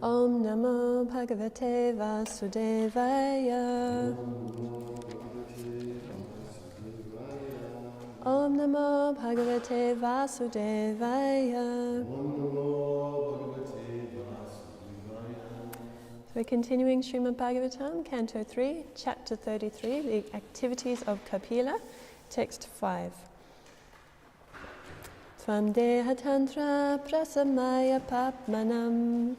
Om Namo Bhagavate Vasudevaya. Om Namo Bhagavate Vasudevaya. We're continuing Srimad Bhagavatam, Canto 3, Chapter 33, the activities of Kapila, Text 5. Tvam deha tantra prasamaya papmanam.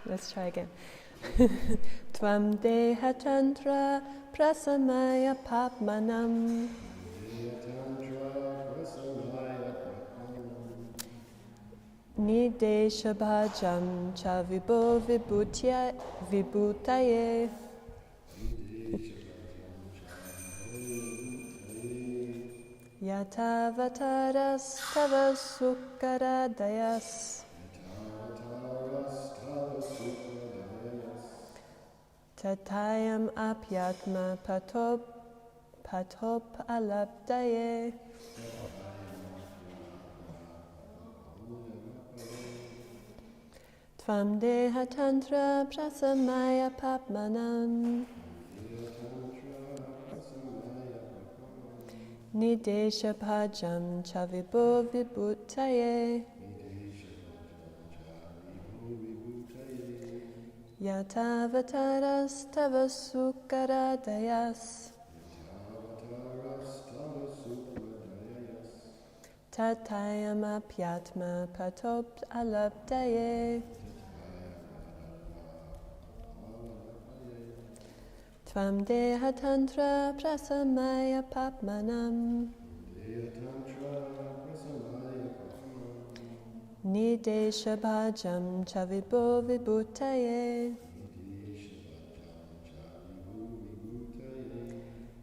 Let's try again. Tvam deha tantra prasamaya papmanam. Nidesha bhajam cha vibho vibhutaye. Yatavataras tava sukkaradayas. Tatayam apyatma patop alabdaye. Tvam deha tantra prasamaya papmanam. Nidesha bhajam cha vibho vibhutaye. Yatavataras tava sukkaradayas. Tatayam apyatma patop alabdaye. Tvam deha tantra prasamaya papmanam. Nidesha bhajam cha vibho vibhutaye.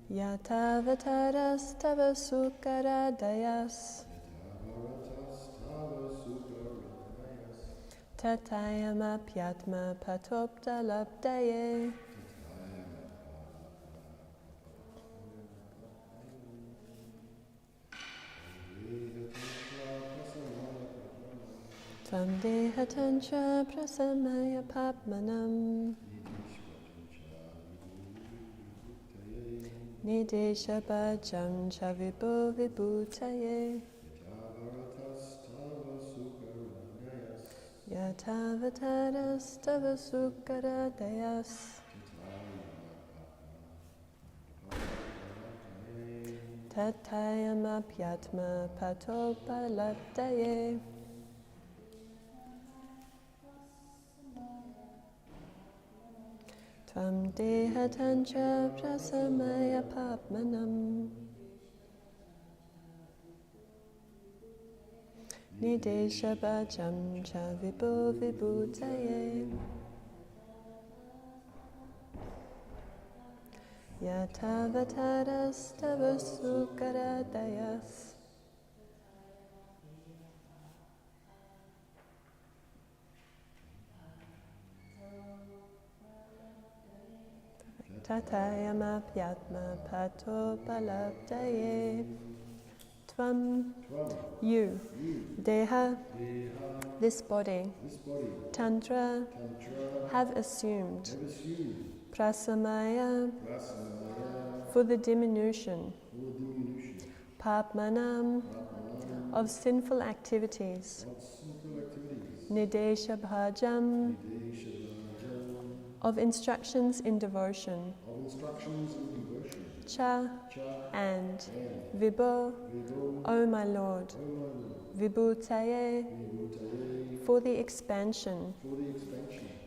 Yatavataras tava sukkaradayas. Tatayam apyatma patop alabdaye. Tvam deha tantra prasamaya papmanam. Nidesha bhajam cha vibho vibhutaye. Yatavataras tava sukkaradayas. Tatayam apyatma patop alabdaye. Tvam deha tantra prasamaya papmanam. Nidesha bhajam cha vibho vibhutaye. Yatavataras tava sukkaradayas. Tatayam apyatma patop alabdaye. Tvam, you, deha, this body, tantra, have assumed, prasamaya, for the diminution, papmanam, of sinful activities, nidesha bhajam, of instructions in devotion, cha, and vibho, O my Lord, vibhutaye, for the expansion,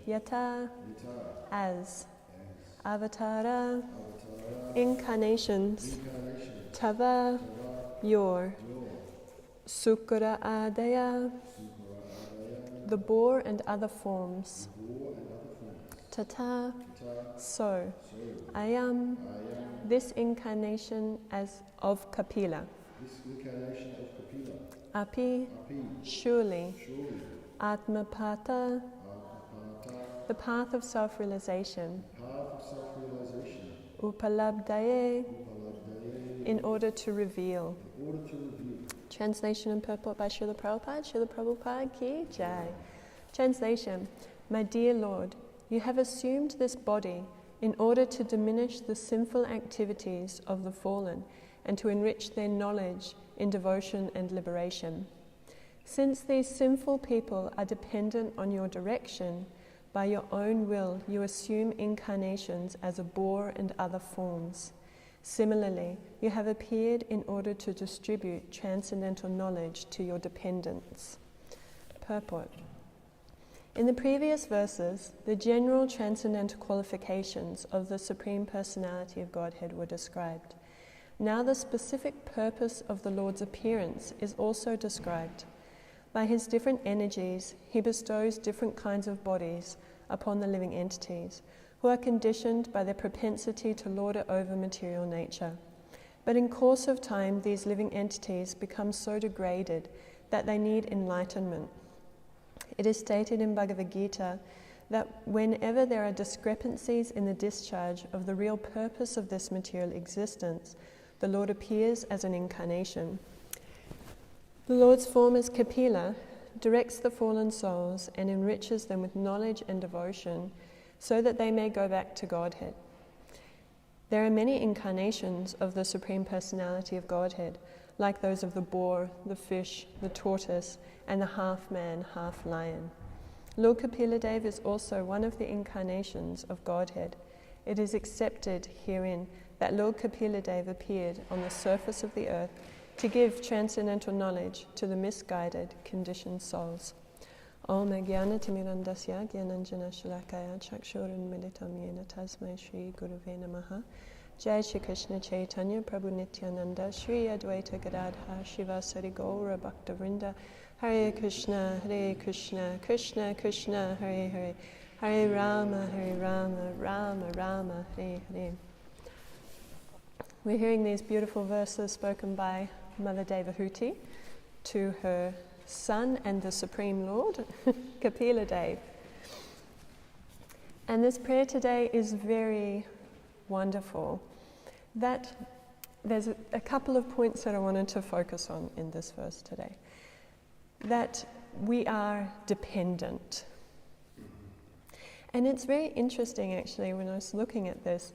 yata, as, avatara, incarnations, tava, your, sukkara adaya, the boar and other forms, tata, so, ayam, this incarnation as of Kapila, api, surely, atmapata, the path of self-realization, upalabdaye, in order to reveal. Translation and purport by Srila Prabhupada. Srila Prabhupada ki jai. Translation. My dear Lord, you have assumed this body in order to diminish the sinful activities of the fallen and to enrich their knowledge in devotion and liberation. Since these sinful people are dependent on your direction, by your own will you assume incarnations as a boar and other forms. Similarly, you have appeared in order to distribute transcendental knowledge to your dependents. Purport. In the previous verses, the general transcendental qualifications of the Supreme Personality of Godhead were described. Now the specific purpose of the Lord's appearance is also described. By his different energies, he bestows different kinds of bodies upon the living entities, who are conditioned by their propensity to lord it over material nature. But in course of time, these living entities become so degraded that they need enlightenment. It is stated in Bhagavad Gita that whenever there are discrepancies in the discharge of the real purpose of this material existence, the Lord appears as an incarnation. The Lord's form as Kapila directs the fallen souls and enriches them with knowledge and devotion so that they may go back to Godhead. There are many incarnations of the Supreme Personality of Godhead, like those of the boar, the fish, the tortoise, and the half-man, half-lion. Lord Kapila is also one of the incarnations of Godhead. It is accepted herein that Lord Kapila appeared on the surface of the earth to give transcendental knowledge to the misguided, conditioned souls. Om Jnana Timirandasya Jnananjana Shalakaya Chakshurun Militam Yena Tasmai Shri Guruve Namaha. Jai Shri Krishna Chaitanya Prabhu Nityananda Shri Advaita Gadadhar Shivasari Gaura Bhakta Vrinda. Hare Krishna Krishna Krishna Hare Hare, Hare Rama Rama Rama Hare Hare. We're hearing these beautiful verses spoken by Mother Devahuti to her son and the Supreme Lord, Kapila Dev. And this prayer today is very wonderful. That there's a couple of points that I wanted to focus on in this verse today. That we are dependent. And it's very interesting actually when I was looking at this.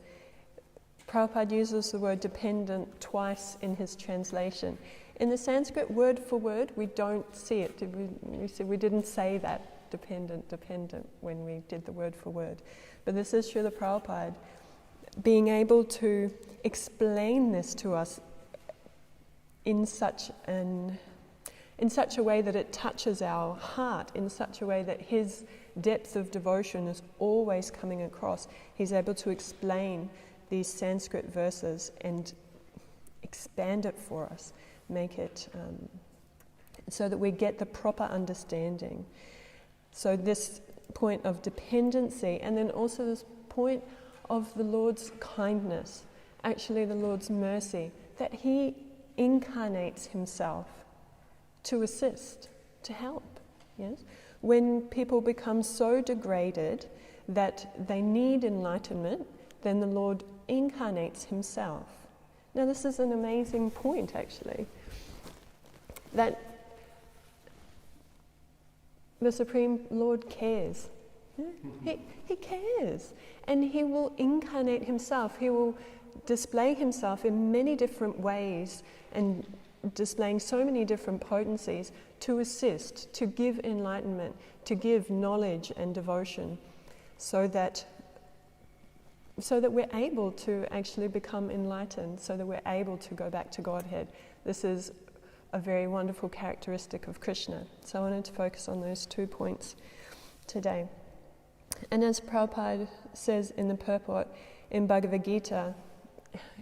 Prabhupada uses the word dependent twice in his translation. In the Sanskrit, word for word, we don't see it. We didn't say that, dependent, when we did the word for word. But this is Srila Prabhupada being able to explain this to us in such a way that it touches our heart, in such a way that his depth of devotion is always coming across. He's able to explain these Sanskrit verses and expand it for us, make it so that we get the proper understanding. So this point of dependency, and then also this point of the Lord's kindness, actually the Lord's mercy, that he incarnates himself to assist, to help. Yes? When people become so degraded that they need enlightenment, then the Lord incarnates himself. Now this is an amazing point actually, that the Supreme Lord cares. He cares, and he will incarnate himself. He will display himself in many different ways and displaying so many different potencies to assist, to give enlightenment, to give knowledge and devotion, so that we're able to actually become enlightened, so that we're able to go back to Godhead. This is a very wonderful characteristic of Krishna. So I wanted to focus on those 2 points today. And as Prabhupada says in the purport in Bhagavad Gita,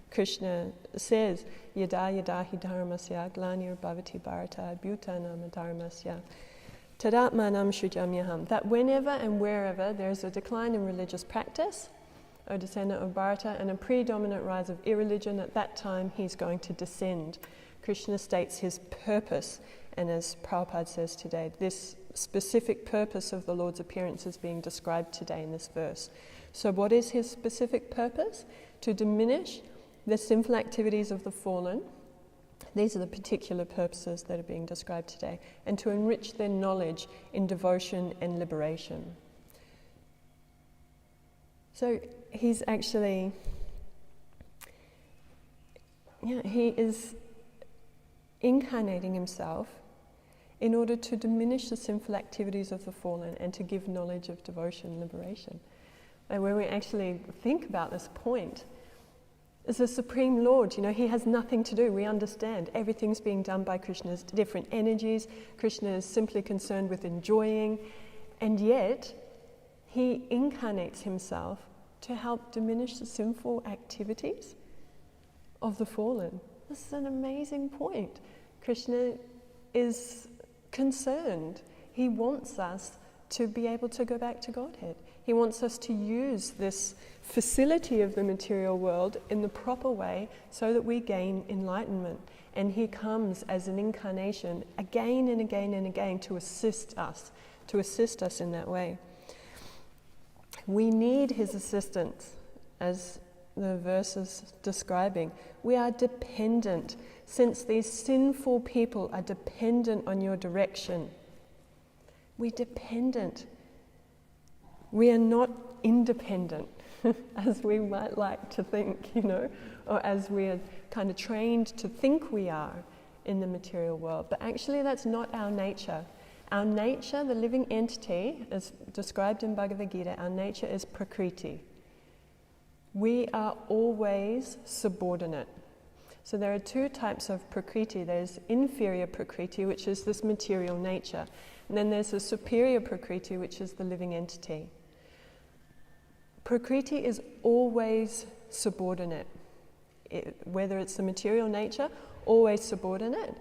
Krishna says, Yada yada hi dharmasya glanir bhavati bharata bhutanam dharmasya tadatmanam shujamyaham. That whenever and wherever there is a decline in religious practice, O descendant of Bharata, and a predominant rise of irreligion, at that time he's going to descend. Krishna states his purpose, and as Prabhupada says today, this specific purpose of the Lord's appearance is being described today in this verse. So what is his specific purpose? To diminish the sinful activities of the fallen. These are the particular purposes that are being described today, and to enrich their knowledge in devotion and liberation. So he's actually, he is incarnating himself in order to diminish the sinful activities of the fallen and to give knowledge of devotion and liberation. And when we actually think about this point, as the Supreme Lord, he has nothing to do. We understand everything's being done by Krishna's different energies. Krishna is simply concerned with enjoying, and yet he incarnates himself to help diminish the sinful activities of the fallen. This is an amazing point. Krishna is concerned. He wants us to be able to go back to Godhead. He wants us to use this facility of the material world in the proper way so that we gain enlightenment. And he comes as an incarnation again and again and again to assist us in that way. We need his assistance, as the verse is describing. We are dependent, since these sinful people are dependent on your direction. We're dependent. We are not independent, as we might like to think, or as we are kind of trained to think we are in the material world. But actually that's not our nature. Our nature, the living entity, as described in Bhagavad Gita, our nature is Prakriti. We are always subordinate. So there are two types of Prakriti. There's inferior Prakriti, which is this material nature. And then there's a superior Prakriti, which is the living entity. Prakriti is always subordinate. Whether it's the material nature, always subordinate.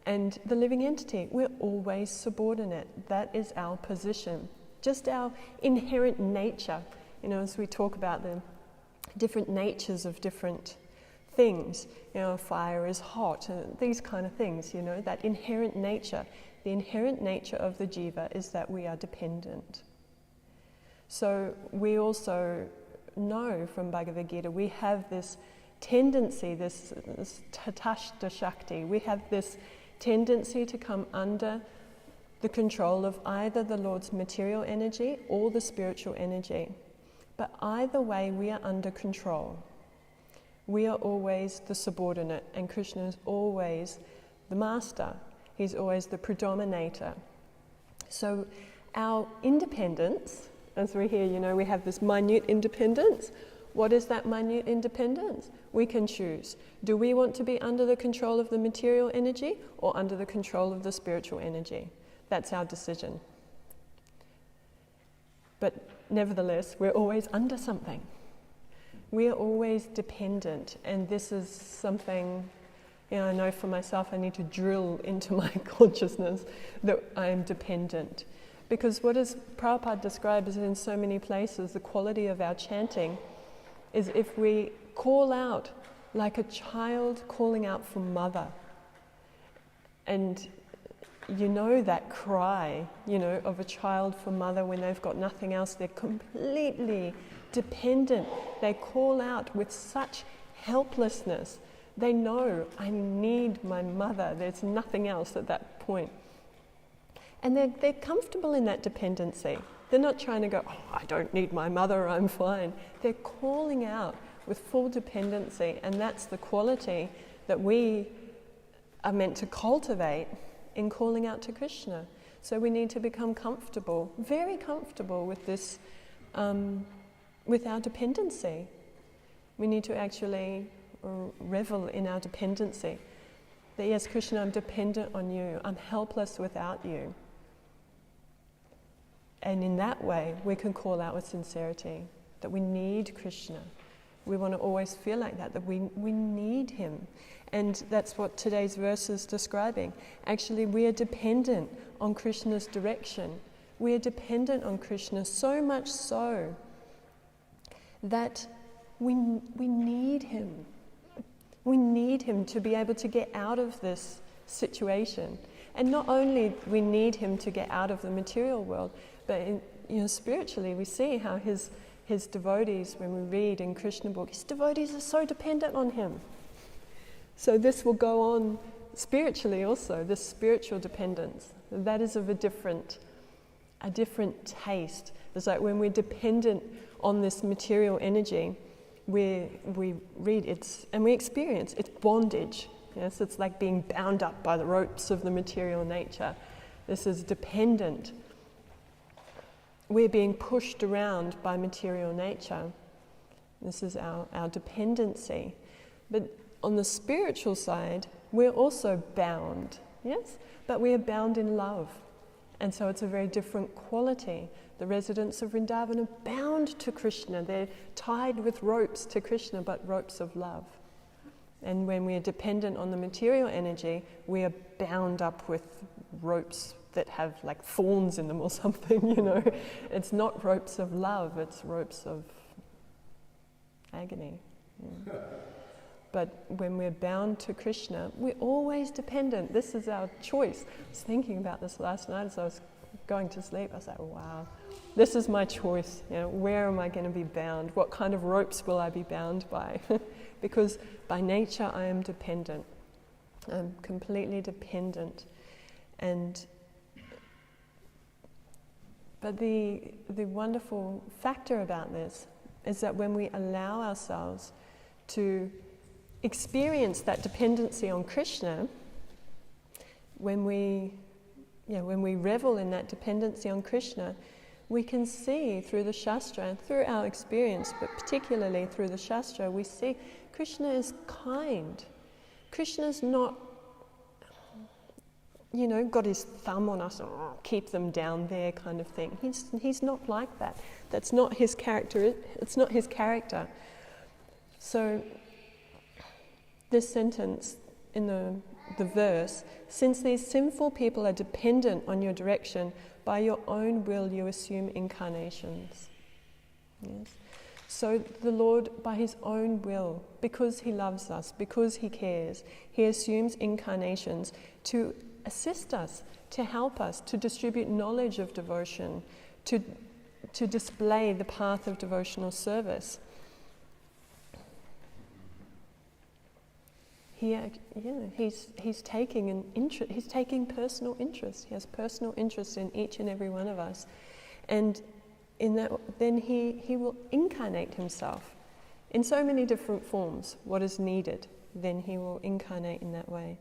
And the living entity, we're always subordinate. That is our position. Just our inherent nature. As we talk about the different natures of different things. Fire is hot, these kind of things, that inherent nature. The inherent nature of the jiva is that we are dependent. So we also know from Bhagavad Gita, we have this tendency, this tatashta shakti, we have this tendency to come under the control of either the Lord's material energy or the spiritual energy. But either way, we are under control. We are always the subordinate, and Krishna is always the master. He's always the predominator. So our independence, as we hear, we have this minute independence. What is that minute independence? We can choose. Do we want to be under the control of the material energy or under the control of the spiritual energy? That's our decision. But nevertheless, we're always under something. We are always dependent, and this is something, I know for myself I need to drill into my consciousness that I am dependent. Because what is Prabhupada describes in so many places, the quality of our chanting is if we call out like a child calling out for mother. And that cry, of a child for mother when they've got nothing else, they're completely dependent. They call out with such helplessness. They know, I need my mother. There's nothing else at that point. And they're comfortable in that dependency. They're not trying to go, I don't need my mother, I'm fine. They're calling out with full dependency, and that's the quality that we are meant to cultivate in calling out to Krishna. So we need to become comfortable, very comfortable with this, with our dependency. We need to actually revel in our dependency. That yes, Krishna, I'm dependent on you. I'm helpless without you. And in that way, we can call out with sincerity that we need Krishna. We want to always feel like that we need him. And that's what today's verse is describing. Actually, we are dependent on Krishna's direction. We are dependent on Krishna so much so that we need him. We need him to be able to get out of this situation. And not only we need him to get out of the material world, but spiritually we see how his his devotees, when we read in Krishna book, his devotees are so dependent on him. So this will go on spiritually also, this spiritual dependence. That is of a different taste. It's like when we're dependent on this material energy, we read it and we experience it's bondage. Yes, it's like being bound up by the ropes of the material nature. This is dependent. We're being pushed around by material nature. This is our dependency. But on the spiritual side, we're also bound, yes? But we are bound in love. And so it's a very different quality. The residents of Vrindavan are bound to Krishna. They're tied with ropes to Krishna, but ropes of love. And when we are dependent on the material energy, we are bound up with ropes that have like thorns in them or something, you know. It's not ropes of love, it's ropes of agony. Yeah. But when we're bound to Krishna, we're always dependent. This is our choice. I was thinking about this last night as I was going to sleep. I was like, wow, this is my choice. You know, where am I going to be bound? What kind of ropes will I be bound by? Because by nature I am dependent. I'm completely dependent. But the wonderful factor about this is that when we allow ourselves to experience that dependency on Krishna, when we revel in that dependency on Krishna, we can see through the Shastra, through our experience, but particularly through the Shastra, we see Krishna is kind. Krishna's not, got his thumb on us, keep them down there kind of thing. He's not like that. That's not his character. It's not his character. So this sentence in the verse, since these sinful people are dependent on your direction, by your own will you assume incarnations. Yes. So the Lord, by his own will, because he loves us, because he cares, he assumes incarnations to assist us, to help us, to distribute knowledge of devotion, to display the path of devotional service. He's taking an interest. He's taking personal interest. He has personal interest in each and every one of us, and in that, then he will incarnate himself in so many different forms. What is needed, then he will incarnate in that way.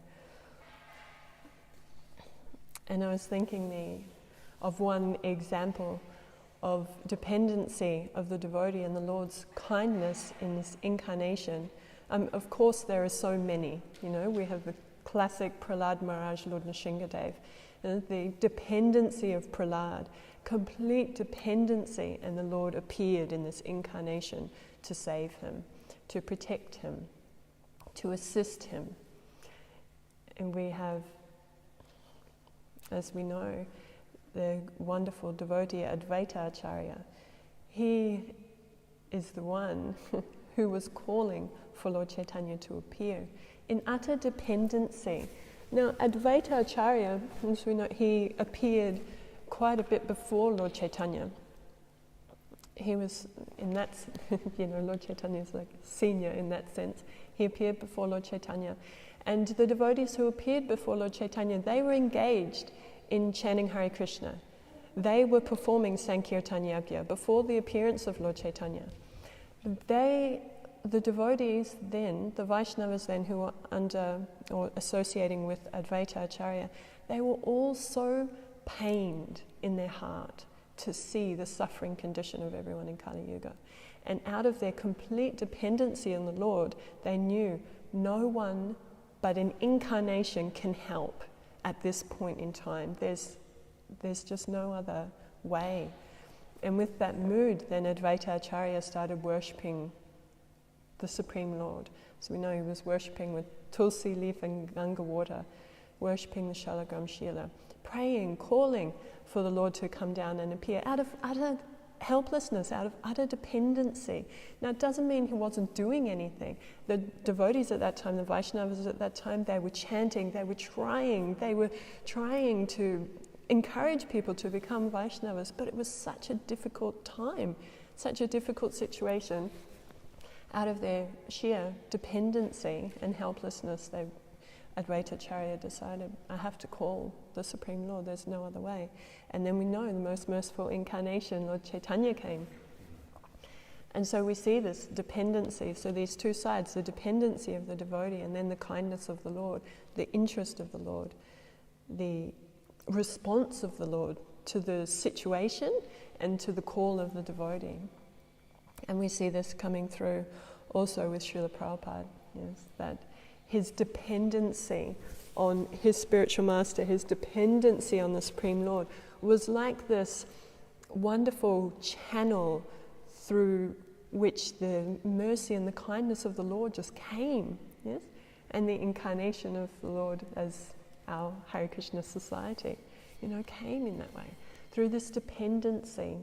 And I was thinking of one example of dependency of the devotee and the Lord's kindness in this incarnation. Of course, there are so many. We have the classic Prahlad Maharaj, Lord Nrsingadev, the dependency of Prahlad, complete dependency, and the Lord appeared in this incarnation to save him, to protect him, to assist him. And we have, as we know, the wonderful devotee Advaita Acharya. He is the one who was calling for Lord Chaitanya to appear in utter dependency. Now, Advaita Acharya, as we know, he appeared quite a bit before Lord Chaitanya. He was in that, Lord Chaitanya is like senior in that sense. He appeared before Lord Chaitanya. And the devotees who appeared before Lord Chaitanya, they were engaged in chanting Hare Krishna. They were performing Sankirtan Yajna before the appearance of Lord Chaitanya. The devotees then, the Vaishnavas then, who were under or associating with Advaita Acharya, they were all so pained in their heart to see the suffering condition of everyone in Kali Yuga. And out of their complete dependency on the Lord, they knew no one but an incarnation can help at this point in time. There's just no other way. And with that mood, then Advaita Acharya started worshipping the Supreme Lord. So we know he was worshipping with tulsi leaf and Ganga water, worshipping the Shalagram Shila, praying, calling for the Lord to come down and appear out of utter helplessness, out of utter dependency. Now, it doesn't mean he wasn't doing anything. The devotees at that time, the Vaishnavas at that time, they were chanting, they were trying to encourage people to become Vaishnavas, but it was such a difficult time. such a difficult situation, out of their sheer dependency and helplessness, Advaitacharya decided, I have to call the Supreme Lord, there's no other way. And then we know the most merciful incarnation, Lord Chaitanya, came. And so we see this dependency, so these two sides, the dependency of the devotee and then the kindness of the Lord, the interest of the Lord, the response of the Lord to the situation and to the call of the devotee. And we see this coming through also with Srila Prabhupada, yes, that his dependency on his spiritual master, his dependency on the Supreme Lord was like this wonderful channel through which the mercy and the kindness of the Lord just came, yes? And the incarnation of the Lord as our Hare Krishna society, came in that way. Through this dependency,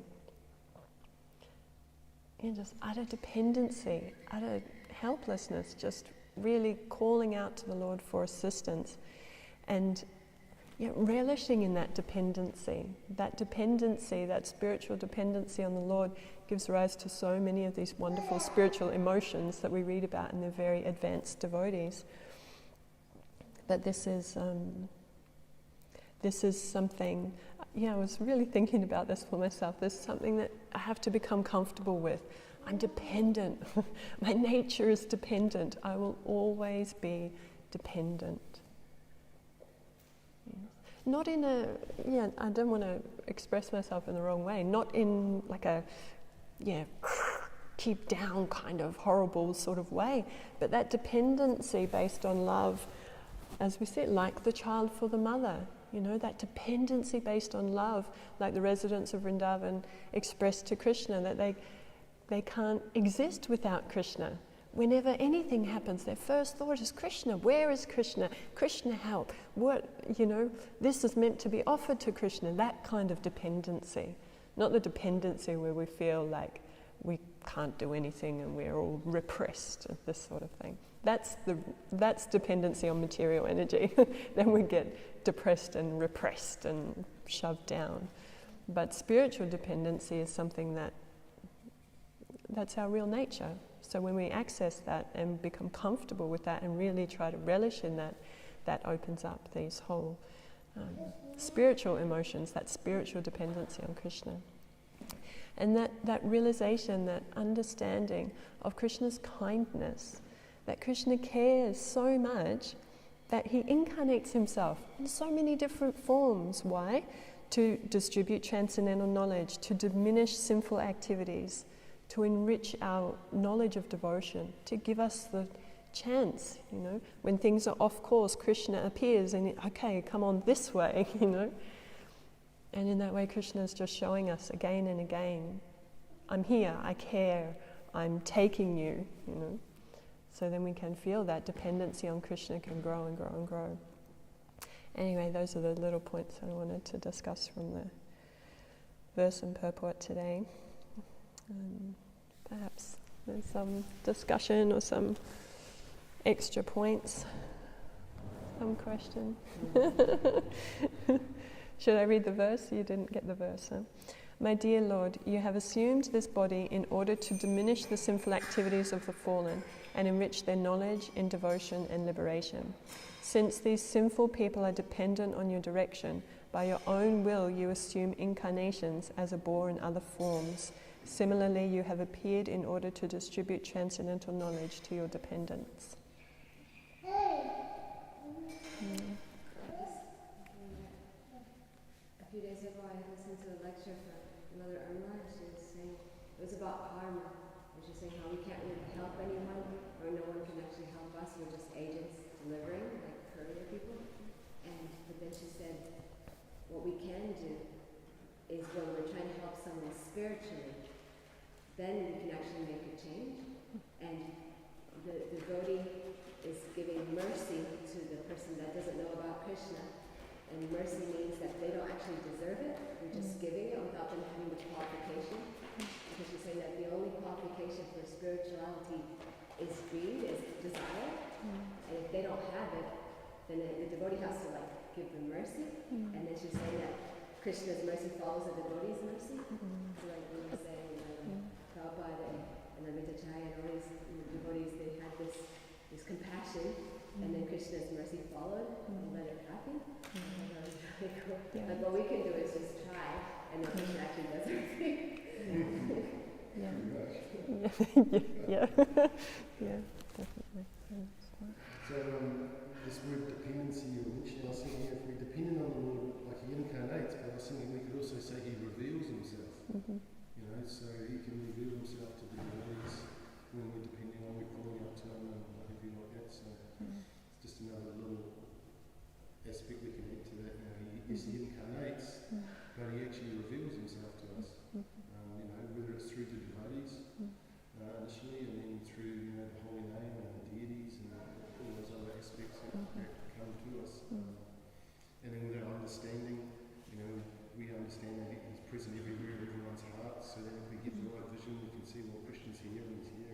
just utter dependency, utter helplessness, just really calling out to the Lord for assistance and relishing in that dependency, that spiritual dependency on the Lord gives rise to so many of these wonderful spiritual emotions that we read about in the very advanced devotees. But this is something, I was really thinking about this for myself. This is something that I have to become comfortable with. I'm dependent. My nature is dependent. I will always be dependent. Not in I don't want to express myself in the wrong way, not in like a, keep down kind of horrible sort of way, but that dependency based on love, as we said, like the child for the mother, that dependency based on love, like the residents of Vrindavan expressed to Krishna, that they can't exist without Krishna. Whenever anything happens, their first thought is Krishna. Where is Krishna? Krishna, help. What, this is meant to be offered to Krishna. That kind of dependency. Not the dependency where we feel like we can't do anything and we're all repressed, this sort of thing. That's dependency on material energy. Then we get depressed and repressed and shoved down. But spiritual dependency is something that's our real nature. So when we access that and become comfortable with that and really try to relish in that, that opens up these whole spiritual emotions, that spiritual dependency on Krishna. And that realization, that understanding of Krishna's kindness, that Krishna cares so much that he incarnates himself in so many different forms. Why? To distribute transcendental knowledge, to diminish sinful activities, to enrich our knowledge of devotion, to give us the chance, when things are off course, Krishna appears and, okay, come on this way, And in that way, Krishna is just showing us again and again, I'm here, I care, I'm taking you, So then we can feel that dependency on Krishna can grow and grow and grow. Anyway, those are the little points I wanted to discuss from the verse and purport today. Perhaps there's some discussion or some extra points, some question. Should I read the verse? You didn't get the verse, huh? My dear Lord, you have assumed this body in order to diminish the sinful activities of the fallen and enrich their knowledge in devotion and liberation. Since these sinful people are dependent on your direction, by your own will you assume incarnations as a boar and other forms. Similarly, you have appeared in order to distribute transcendental knowledge to your dependents. A few days ago, I listened to a lecture from Mother Irma, and she was saying it was about karma. And she was saying how we can't really help anyone, or no one can actually help us. We're just agents delivering, like courier people. But then she said, what we can do is when we're trying to help someone spiritually, then we can actually make a change. And the devotee is giving mercy to the person that doesn't know about Krishna. And mercy means that they don't actually deserve it. We're just giving it without them having the qualification. Because she's saying that the only qualification for spirituality is greed, is desire. And if they don't have it, then the devotee has to give them mercy. And then she's saying that Krishna's mercy follows the devotee's mercy. So what you're saying, had this compassion, and then Krishna's mercy followed and let it happen. I thought that was really cool. Yeah. Like what we can do is just try, and then Krishna actually does everything. Yeah. Yeah. Yeah, definitely. So this word dependency you mentioned, I was thinking if we're dependent on the Lord, like he incarnates, but I was thinking we could also say he reveals himself. You know, so he can reveal himself to the devotees when we're depending on, we're calling out to him and whatever like that. So it's just another little aspect we can add to that. You know, he incarnates, but he actually reveals himself to us. You know, whether it's through the devotees initially, and then through the holy name and the deities and all those other aspects that come to us. And then with our understanding, you know, we understand that he's present everywhere in everyone's hearts. So then if we get the right vision, we can see, well, Krishna's here and he's here.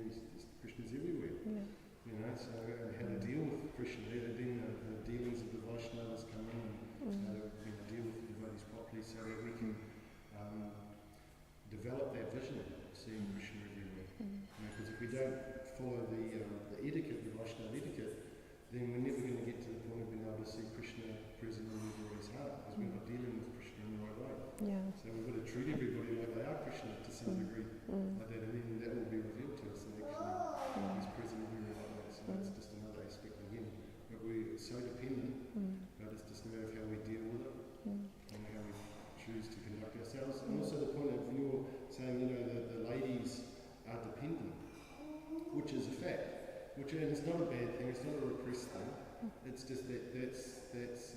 Krishna's everywhere. You know, so and how to deal with Krishna. Then the dealings of the Vaishnavas come in and how to deal with the devotees properly, so that we can develop that vision of seeing Krishna everywhere. Because if we don't follow the etiquette, the Vaishnava etiquette, then we're never going to get to the point of being able to see Krishna present in everybody's heart, because we're not dealing with Krishna in the right way. So we've got to treat everybody like they are Krishna to some degree, like that, and then that will be revealed to us, and actually he's present everywhere like that. So that's just another aspect again. But we're so dependent, but it's just a matter of how we deal with it and how we choose to conduct ourselves. And also the point of you're saying, you know, the ladies are dependent, which is a fact. And it's not a bad thing, it's not a repressed thing. It's just that's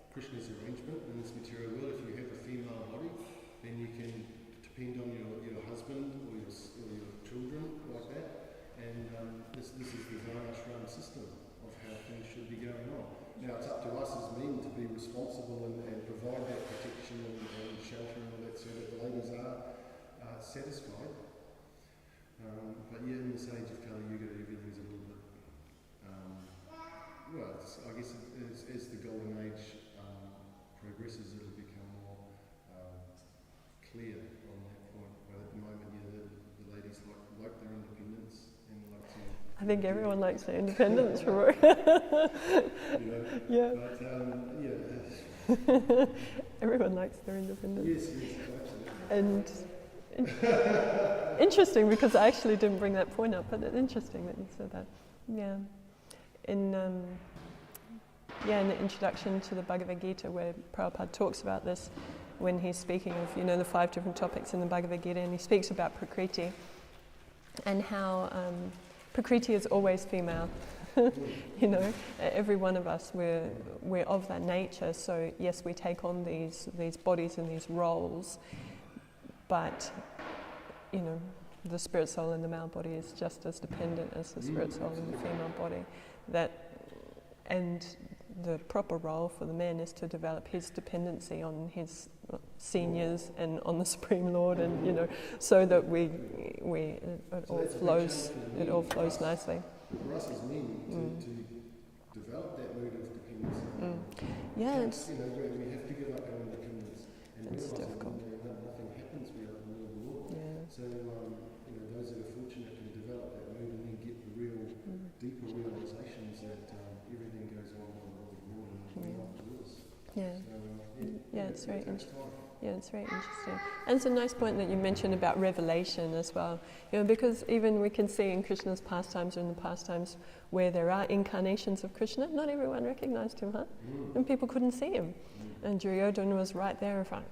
Krishna's arrangement in this material world. If you have a female body, then you can depend on your husband or your children like that. And this is the Varnashram system of how things should be going on. Now it's up to us as men to be responsible and provide that protection and shelter and all that, so that the ladies are satisfied. But yeah, in this age of Kali Yuga, everything's a little bit, I guess as the golden age progresses, it'll become more clear on that point. But at the moment, the ladies like their independence and like to... I think everyone likes their independence, right? Yeah. But, everyone likes their independence. Yes, absolutely. And interesting, because I actually didn't bring that point up, but it's interesting that you said that. Yeah. In the introduction to the Bhagavad Gita, where Prabhupada talks about this, when he's speaking of, the 5 different topics in the Bhagavad Gita, and he speaks about Prakriti, and how Prakriti is always female. Every one of us, we're of that nature, so yes, we take on these bodies and these roles, but the spirit soul in the male body is just as dependent as the spirit soul in the female body. And the proper role for the man is to develop his dependency on his seniors and on the Supreme Lord, and so that it all flows nicely. For us as men to develop that mood of dependency. Yeah, we have to give up our independence, and it's realize difficult. that nothing happens without the will of the Lord. Yeah. So those that are fortunate can develop that mood and then get the real deeper realizations that everything goes on by the will of the Lord and not the wills. Yeah. So, it's very interesting. Yeah, it's very interesting. And it's a nice point that you mentioned about revelation as well. Because even we can see in Krishna's pastimes, or in the pastimes where there are incarnations of Krishna, not everyone recognized him, and people couldn't see him. And Duryodhana was right there in front.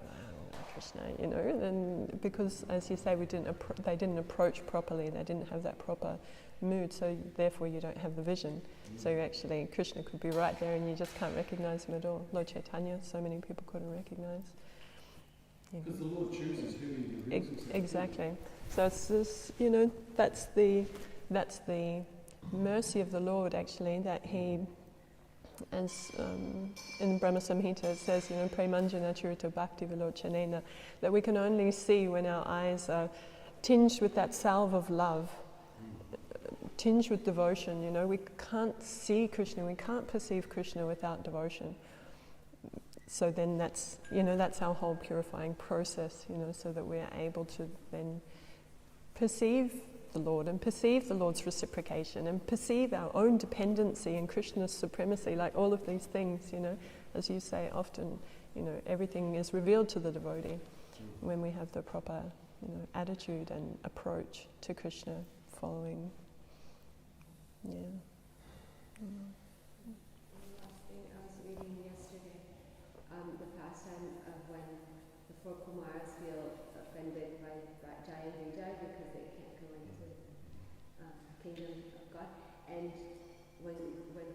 Krishna, and because, as you say, they didn't approach properly. They didn't have that proper mood, so therefore you don't have the vision. So actually, Krishna could be right there, and you just can't recognize him at all. Lord Chaitanya, so many people couldn't recognize. Because the Lord chooses who he reveals himself to. Exactly. So it's this, that's the mercy of the Lord, actually, that he, as in Brahma Samhita it says, Premanjana Churita Bhakti Vilochanena, that we can only see when our eyes are tinged with that salve of love, tinged with devotion. We can't see Krishna, we can't perceive Krishna without devotion. So then that's our whole purifying process, so that we're able to then perceive the Lord and perceive the Lord's reciprocation and perceive our own dependency and Krishna's supremacy, like all of these things, as you say, often, everything is revealed to the devotee when we have the proper, attitude and approach to Krishna, following. Yeah. The last thing I was reading yesterday, the pastime of when the four Kumaras feel offended by Jaya and Vijay because they can't go into kingdom of God. And when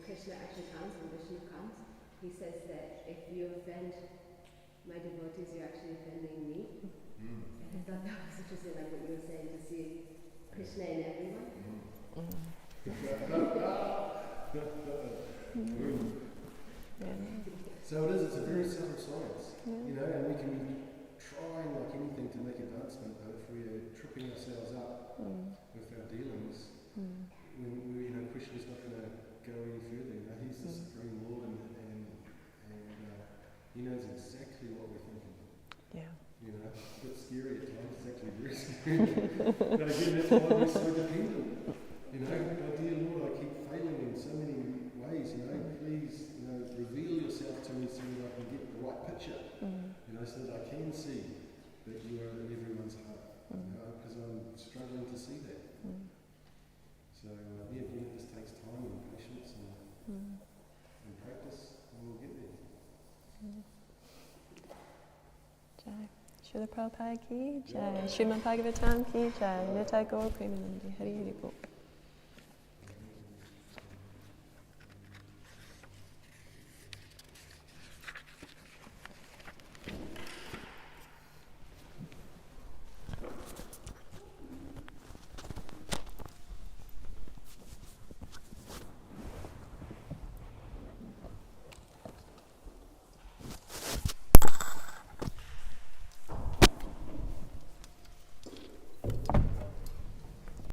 Krishna actually comes, when Vishnu comes, he says that if you offend my devotees, you're actually offending me. And I thought that was interesting, like what you were saying, to see Krishna in everyone. So it is, it's a very subtle science, and we can be trying like anything to make advancement, but if we are tripping ourselves up with our dealings, when Krishna's not going to go any further, he's the Supreme Lord and he knows exactly what we're thinking. Yeah. It's a bit scary at times, it's actually very scary. But again, that's why we're so dependent. My dear Lord, I keep failing in so many ways, please, reveal yourself to me so that I can get the right picture, so that I can see that you are in everyone's heart, because I'm struggling to see that. So, it just takes time and patience and practice, and we'll get there. Jai. Srila Prabhupada ki Jai. Srimad Bhagavatam ki Jai. Nitai Gaur Premanandi. Hari Hari Bol.